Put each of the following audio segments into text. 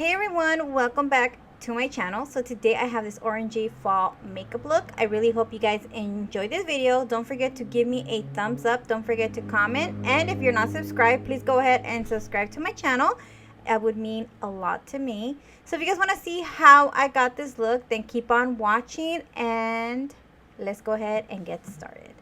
Hey everyone, welcome back to my channel. So today I have this orangey fall makeup look. I really hope you guys enjoy this video. Don't forget to give me a thumbs up. Don't forget to comment. And if you're not subscribed, please go ahead and subscribe to my channel. That would mean a lot to me. So if you guys want to see how I got this look, then keep on watching and let's go ahead and get started.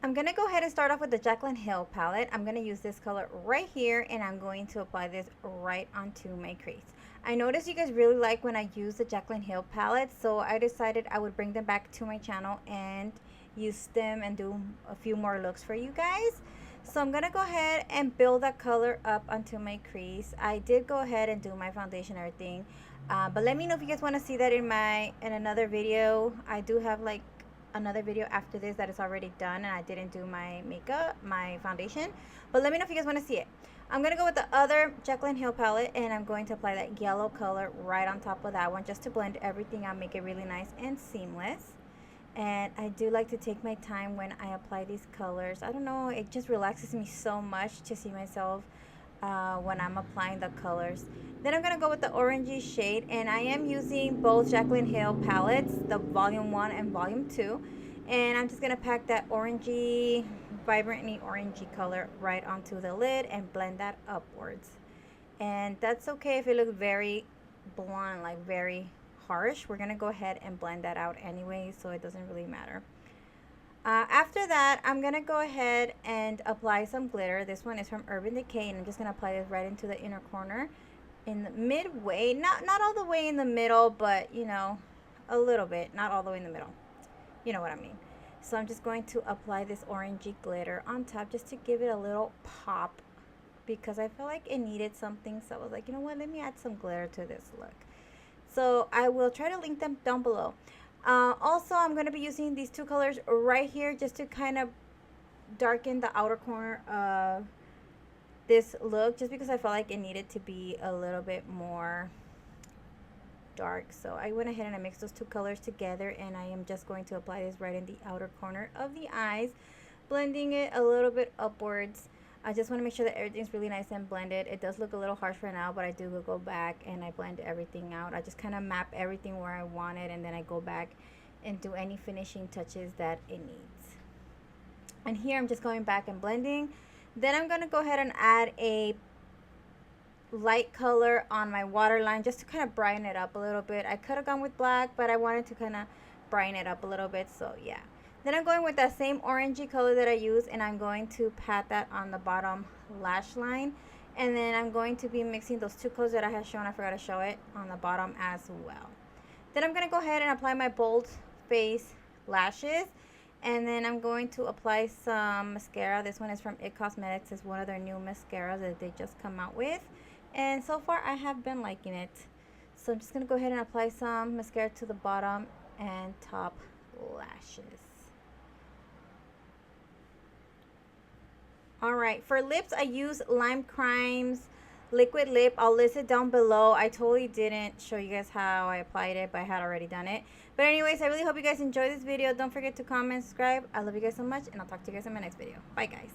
I'm going to go ahead and start off with the Jaclyn Hill palette. I'm going to use this color right here and I'm going to apply this right onto my crease. I noticed you guys really like when I use the Jaclyn Hill palette, so I decided I would bring them back to my channel and use them and do a few more looks for you guys. So I'm going to go ahead and build that color up onto my crease. I did go ahead and do my foundation and everything, but let me know if you guys want to see that in another video. I do have like another video after this that is already done and I didn't do my makeup, my foundation, but let me know if you guys want to see it. I'm going to go with the other Jaclyn Hill palette and I'm going to apply that yellow color right on top of that one just to blend everything out, make it really nice and seamless. And I do like to take my time when I apply these colors. I don't know, it just relaxes me so much to see myself when I'm applying the colors. Then I'm going to go with the orangey shade, and I am using both Jaclyn Hill palettes, the volume 1 and volume 2, and I'm just going to pack that orangey, vibrantly orangey color right onto the lid and blend that upwards. And that's okay if it looks very blonde, like very harsh. We're going to go ahead and blend that out anyway, so it doesn't really matter. After that, I'm going to go ahead and apply some glitter. This one is from Urban Decay, and I'm just going to apply this right into the inner corner in the midway. Not all the way in the middle, but, you know, a little bit. Not all the way in the middle. You know what I mean. So I'm just going to apply this orangey glitter on top just to give it a little pop because I felt like it needed something. So I was like, you know what, let me add some glitter to this look. So I will try to link them down below. Also, I'm going to be using these two colors right here just to kind of darken the outer corner of this look, just because I felt like it needed to be a little bit more dark. So I went ahead and I mixed those two colors together, and I am just going to apply this right in the outer corner of the eyes, blending it a little bit upwards. I just want to make sure that everything's really nice and blended. It does look a little harsh right now, but I do go back and I blend everything out. I just kind of map everything where I want it, and then I go back and do any finishing touches that it needs. And here I'm just going back and blending. Then I'm going to go ahead and add a light color on my waterline just to kind of brighten it up a little bit. I could have gone with black, but I wanted to kind of brighten it up a little bit, so yeah. Then I'm going with that same orangey color that I used, and I'm going to pat that on the bottom lash line. And then I'm going to be mixing those two colors that I had shown. I forgot to show it on the bottom as well. Then I'm going to go ahead and apply my bold face lashes. And then I'm going to apply some mascara. This one is from GEEK Cosmetics. It's one of their new mascaras that they just come out with. And so far, I have been liking it. So I'm just going to go ahead and apply some mascara to the bottom and top lashes. Alright, for lips, I use Lime Crime's liquid lip. I'll list it down below. I totally didn't show you guys how I applied it, but I had already done it. But anyways, I really hope you guys enjoyed this video. Don't forget to comment, subscribe. I love you guys so much, and I'll talk to you guys in my next video. Bye, guys.